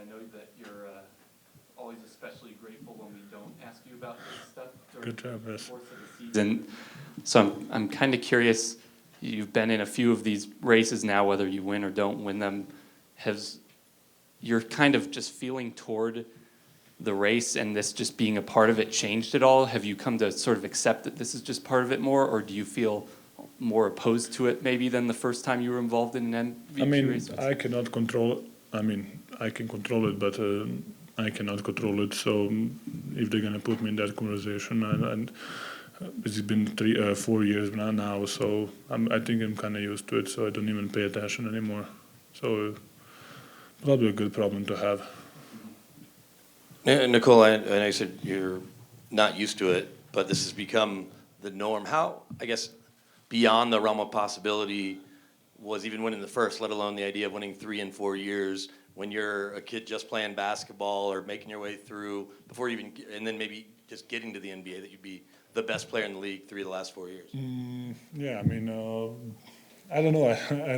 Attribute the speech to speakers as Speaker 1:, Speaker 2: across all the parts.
Speaker 1: I know that you're always especially grateful when we don't ask you about this stuff during
Speaker 2: Good job,
Speaker 1: the
Speaker 2: yes.
Speaker 1: course of the season. So I'm kind of curious, you've been in a few of these races now, whether you win or don't win them. Has your kind of just feeling toward the race and this just being a part of it changed at all? Have you come to sort of accept that this is just part of it more, or do you feel more opposed to it maybe than the first time you were involved in an MVP race?
Speaker 2: I cannot control. I can control it, but I cannot control it. So if they're gonna put me in that conversation, and it's been 4 years now, so I think I'm kind of used to it. So I don't even pay attention anymore. So probably a good problem to have.
Speaker 3: Nikola, I know you said you're not used to it, but this has become the norm. How, I guess, beyond the realm of possibility was even winning the first, let alone the idea of winning 3 in 4 years when you're a kid just playing basketball or making your way through before you even, and then maybe just getting to the NBA, that you'd be the best player in the league 3 of the last 4 years?
Speaker 2: Yeah, I don't know.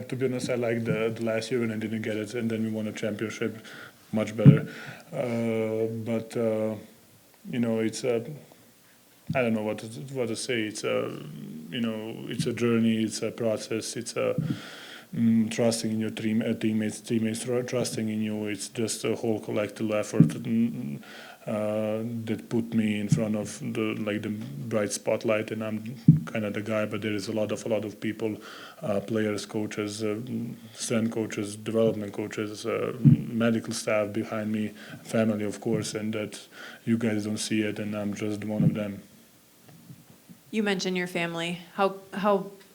Speaker 2: To be honest, I like the last year when I didn't get it, and then we won a championship, much better. But it's I don't know what to say. It's it's a journey. It's a process. It's a trusting in your teammates trusting in you. It's just a whole collective effort that put me in front of the bright spotlight, and I'm kind of the guy. But there is a lot of people, players, coaches, strength coaches, development coaches, medical staff behind me, family, of course, and that you guys don't see it, and I'm just one of them.
Speaker 4: You mentioned your family. How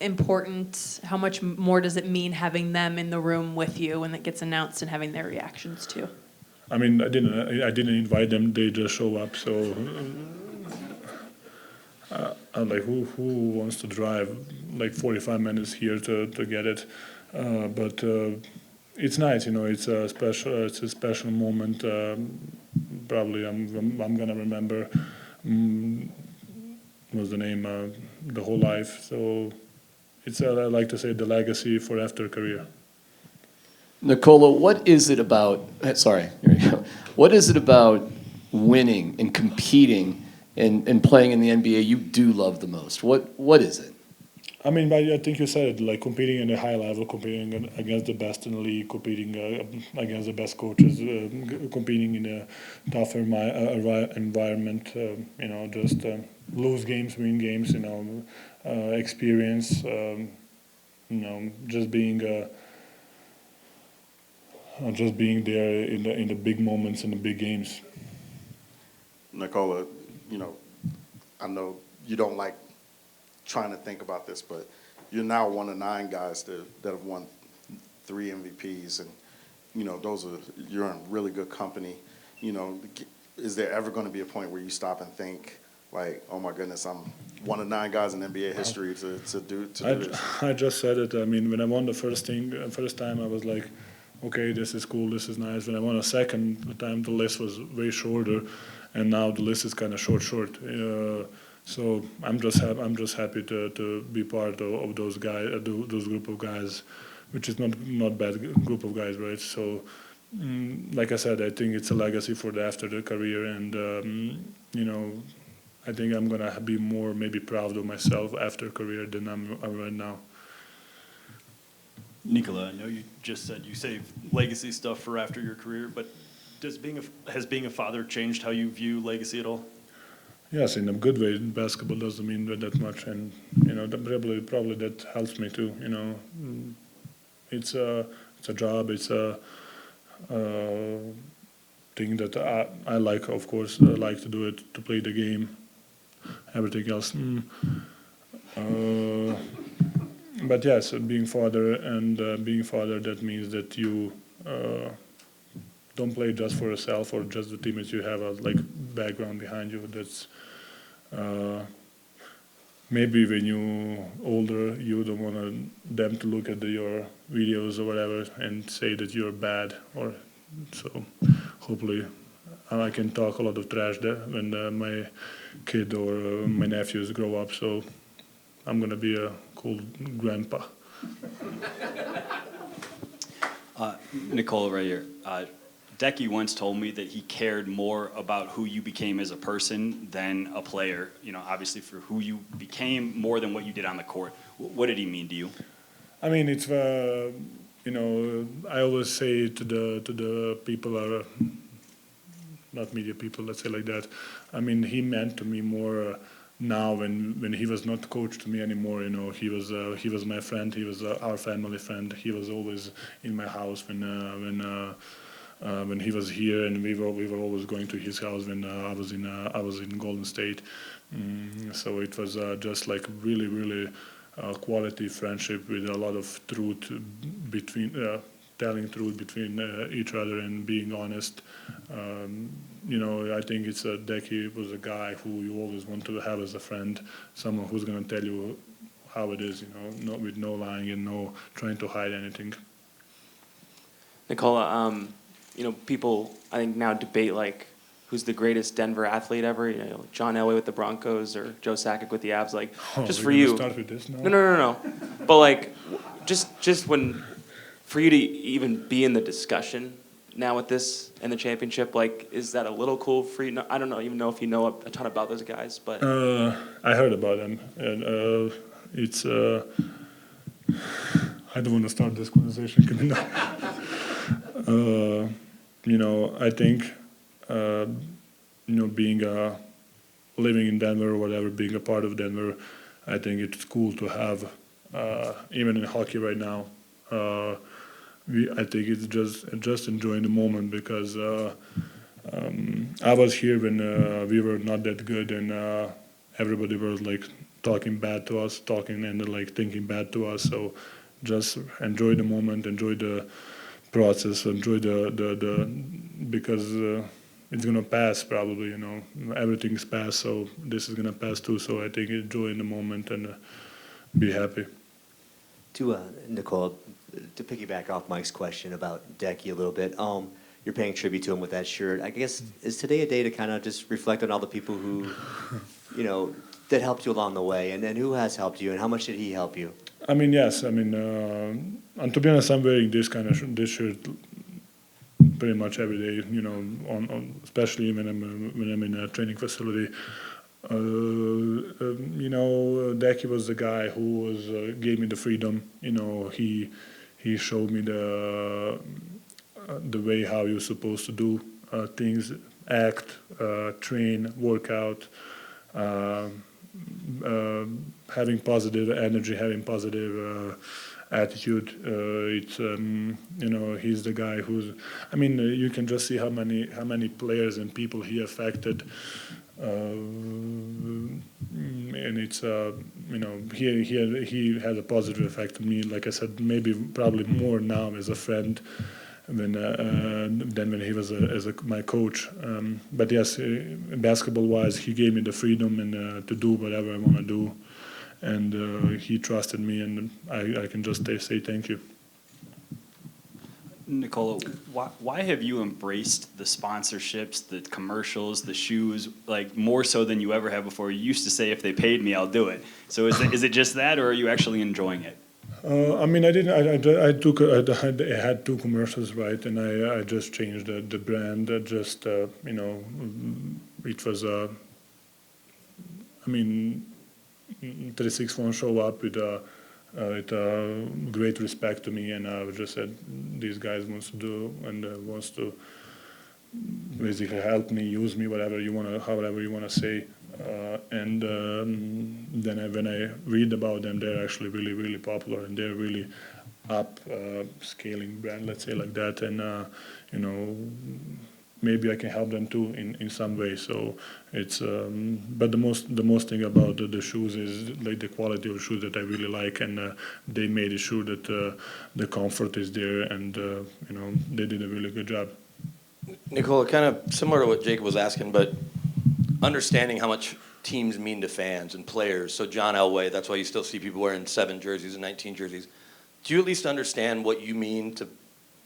Speaker 4: important, how much more does it mean having them in the room with you when it gets announced and having their reactions too?
Speaker 2: I mean, I didn't invite them. They just show up. So I'm like, who wants to drive like 45 minutes here to get it? But it's nice, It's a special moment. Probably I'm gonna remember. Was the name the whole life. So it's I like to say the legacy for after career.
Speaker 5: Nikola, what is it about, sorry, here we go. What is it about winning and competing and playing in the NBA you do love the most? What is it?
Speaker 2: I think you said it, like competing at a high level, competing against the best in the league, competing against the best coaches, competing in a tougher environment, just lose games, win games, experience, just being there in the big moments and the big games.
Speaker 6: Nikola, I know you don't like trying to think about this, but you're now one of 9 guys that have won 3 MVPs, and you're in really good company. Is there ever going to be a point where you stop and think, like, oh my goodness, I'm one of 9 guys in NBA history to do this?
Speaker 2: I just said it. When I won the first time, I was like, okay, this is cool, this is nice. When I won a second time, the list was way shorter, and now the list is kind of short. So I'm just happy to be part of those guys, those group of guys, which is not bad group of guys, right? So, like I said, I think it's a legacy for after the career, and I think I'm gonna be more maybe proud of myself after career than I'm right now.
Speaker 7: Nikola, I know you just said you save legacy stuff for after your career, but has being a father changed how you view legacy at all?
Speaker 2: Yes, in a good way. Basketball doesn't mean that much, and probably that helps me too. It's a job. It's a thing that I like. Of course, I like to do it, to play the game. Everything else. But yes, being father, that means that you don't play just for yourself or just the teammates. You have a background behind you. That's maybe when you older, you don't want them to look at your videos or whatever and say that you're bad. Or so hopefully I can talk a lot of trash there when my kid or my nephews grow up. So I'm gonna be a cool grandpa.
Speaker 8: Nikola, right here. Decky once told me that he cared more about who you became as a person than a player. You know, obviously for who you became more than what you did on the court. What did he mean to you?
Speaker 2: I mean, it's you know, I always say to the people are not media people, let's say like that. I mean, he meant to me more now when he was not coach to me anymore. You know, he was my friend. He was our family friend. He was always in my house when he was here, and we were always going to his house when I was in Golden State. So it was just like really quality friendship with a lot of truth between telling truth between each other and being honest. You know, I think it's Decky was a guy who you always want to have as a friend, someone who's going to tell you how it is, you know, with no lying and no trying to hide anything.
Speaker 9: Nikola, you know, people I think now debate like who's the greatest Denver athlete ever. You know, John Elway with the Broncos or Joe Sakic with the Avs. Like, just
Speaker 2: we're
Speaker 9: for
Speaker 2: gonna
Speaker 9: you.
Speaker 2: start with this now?
Speaker 9: No. But like, just when for you to even be in the discussion now with this and the championship, like, is that a little cool for you? No, I don't even know if you know a ton about those guys, but
Speaker 2: I heard about them, and it's. I don't want to start this conversation. Can you know? You know, I think, you know, being living in Denver or whatever, being a part of Denver, I think it's cool to have, even in hockey right now. I think it's just enjoying the moment because I was here when we were not that good and everybody was like talking bad to us, talking and like thinking bad to us. So just enjoy the moment, enjoy the process, enjoy the because it's gonna pass probably. You know, everything's past, so this is gonna pass too. So I think enjoy in the moment and be happy.
Speaker 10: To Nikola, to piggyback off Mike's question about Decky a little bit, you're paying tribute to him with that shirt. I guess, is today a day to kind of just reflect on all the people who, you know, that helped you along the way, and who has helped you, and how much did he help you?
Speaker 2: I mean, yes. I mean, and to be honest, I'm wearing this kind of this shirt pretty much every day. You know, especially when I'm in a training facility. You know, Decky was the guy who gave me the freedom. You know, he showed me the way how you're supposed to do things, act, train, work out, having positive energy, having positive attitude. It's you know, he's the guy who's. I mean, you can just see how many players and people he affected. And it's you know, he had a positive effect on me. Like I said, maybe probably more now as a friend than when he was my coach. But yes, basketball wise, he gave me the freedom and to do whatever I want to do, and he trusted me, and I can just say thank you.
Speaker 8: Nikola, why have you embraced the sponsorships, the commercials, the shoes, like more so than you ever have before? You used to say, if they paid me, I'll do it. So is it just that, or are you actually enjoying it?
Speaker 2: I mean, I didn't. I had two commercials, right, and I just changed the brand. Just you know, it was I mean, 36 phone show up with great respect to me, and I just said, these guys wants to do and wants to basically help me, use me, however you wanna say. And then when I read about them, they're actually really popular, and they're really scaling brand, let's say like that. And you know, maybe I can help them too in some way. So it's but the most thing about the shoes is like the quality of shoes that I really like, and they made sure that the comfort is there, and you know, they did a really good job.
Speaker 3: Nikola, kind of similar to what Jacob was asking, but understanding how much teams mean to fans and players. So John Elway, that's why you still see people wearing 7 jerseys and 19 jerseys. Do you at least understand what you mean to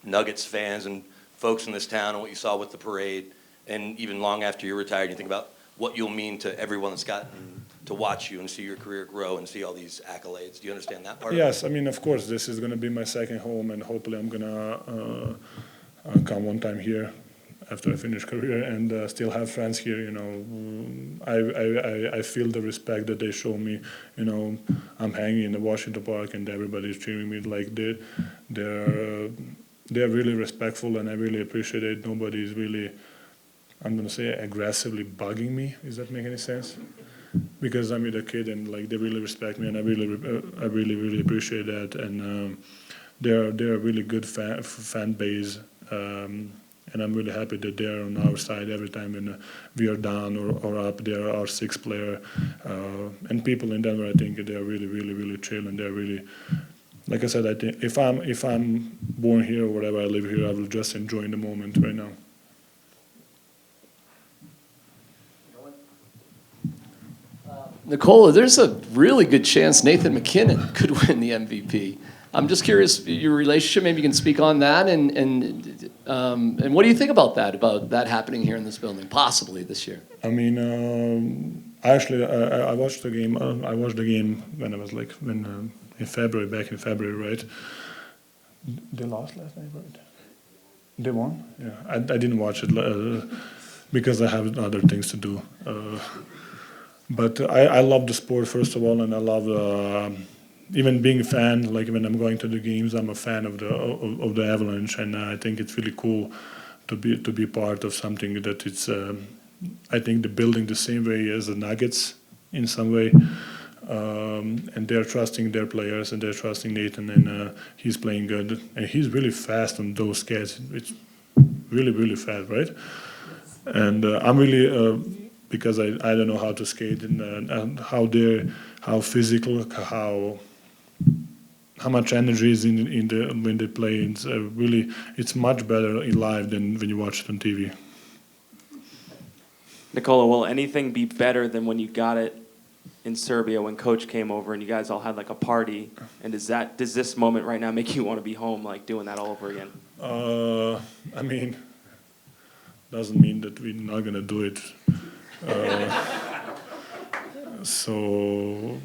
Speaker 3: Nuggets fans and folks in this town, and what you saw with the parade, and even long after you're retired, you think about what you'll mean to everyone that's gotten to watch you and see your career grow and see all these accolades? Do you understand that part?
Speaker 2: Yes, I mean, of course, this is going to be my second home, and hopefully I'm going to come one time here after I finish career, and still have friends here. You know, I feel the respect that they show me. You know, I'm hanging in the Washington Park, and everybody's cheering me. Like they're really respectful, and I really appreciate it. Nobody's really, I'm gonna say, aggressively bugging me. Does that make any sense? Because I'm with a kid, and like they really respect me, and I really appreciate that. And they're a really good fan base, and I'm really happy that they're on our side every time when we are down or up. They're our sixth player, and people in Denver, I think they're really chill, and they're really. Like I said, I think if I'm born here or whatever, I live here, I will just enjoy the moment right now.
Speaker 5: Nikola, there's a really good chance Nathan McKinnon could win the MVP. I'm just curious, your relationship, maybe you can speak on that, and what do you think about that happening here in this building, possibly this year?
Speaker 2: I mean, actually, I watched the game. I watched the game when I was like back in February, right? They lost last night, right? They won. Yeah, I didn't watch it because I have other things to do. But I love the sport first of all, and I love even being a fan. Like when I'm going to the games, I'm a fan of the Avalanche, and I think it's really cool to be part of something that it's. I think they're building the same way as the Nuggets in some way, and they're trusting their players, and they're trusting Nathan, and he's playing good, and he's really fast on those skates. It's really fast, right? And I'm really. Because I don't know how to skate and how physical, how much energy is in the when they play. It's really it's much better in live than when you watch it on TV.
Speaker 9: Nikola, will anything be better than when you got it in Serbia when Coach came over and you guys all had like a party? And does this moment right now make you want to be home, like doing that all over again?
Speaker 2: I mean, doesn't mean that we're not gonna do it. So,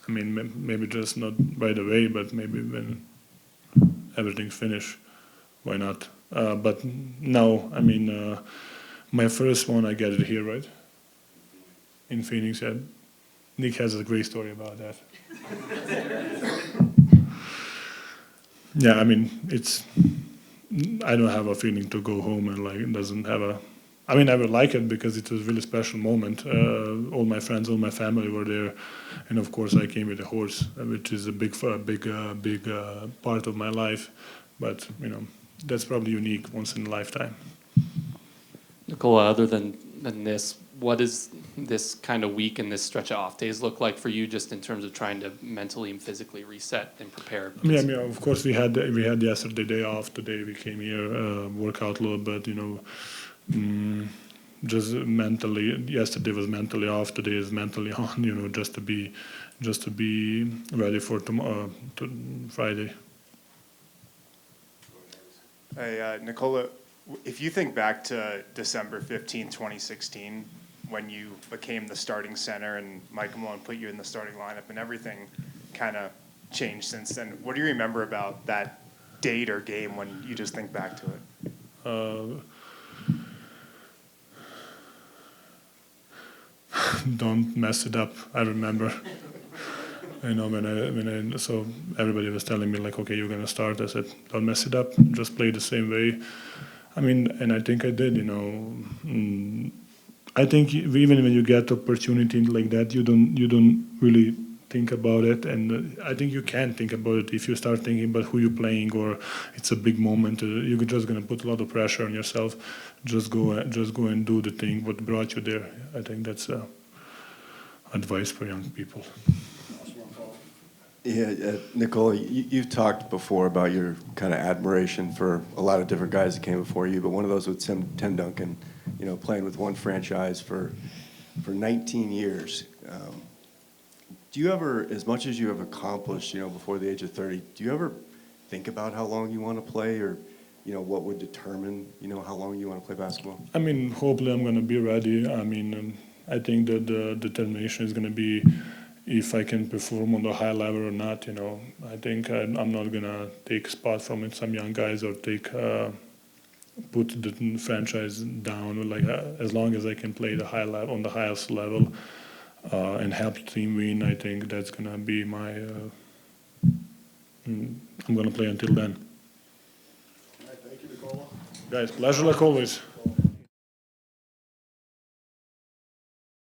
Speaker 2: I mean, maybe just not right away, but maybe when everything's finished, why not? But no, I mean, my first one, I get it here, right? In Phoenix, yeah. Nick has a great story about that. Yeah, I mean, I don't have a feeling to go home and like, it doesn't have a, I mean, I would like it because it was a really special moment. All my friends, all my family were there, and of course I came with a horse, which is a big part of my life. But you know, that's probably unique once in a lifetime.
Speaker 1: Nikola, other than this, what does this kind of week and this stretch of off days look like for you, just in terms of trying to mentally and physically reset and prepare?
Speaker 2: Yeah, I mean, of course we had yesterday day off. Today we came here, work out a little bit, you know. Just mentally, yesterday was mentally off. Today is mentally on. You know, just to be ready for tomorrow, Friday.
Speaker 11: Hey, Nikola, if you think back to December 15, 2016, when you became the starting center and Mike Malone put you in the starting lineup, and everything kind of changed since then. What do you remember about that date or game when you just think back to it?
Speaker 2: Don't mess it up. I remember. You know, when I so everybody was telling me like, okay, you're gonna start. I said, don't mess it up. Just play the same way. I mean, and I think I did. You know, I think even when you get opportunity like that, you don't really think about it, and I think you can think about it if you start thinking about who you're playing or it's a big moment. You're just gonna put a lot of pressure on yourself. Just go and do the thing what brought you there. I think that's advice for young people.
Speaker 12: Yeah, Nikola, you've talked before about your kind of admiration for a lot of different guys that came before you, but one of those was Tim Duncan, you know, playing with one franchise for 19 years. Do you ever, as much as you have accomplished, you know, before the age of 30, do you ever think about how long you want to play, or, you know, what would determine, you know, how long you want to play basketball?
Speaker 2: I mean, hopefully I'm going to be ready. I mean, I think that the determination is going to be if I can perform on the high level or not. You know, I think I'm not going to take a spot from some young guys or take put the franchise down. Like as long as I can play the high level on the highest level and help the team win, I think that's gonna be my. I'm gonna play until then.
Speaker 6: All right, thank you, Nikola.
Speaker 2: Guys, pleasure like always.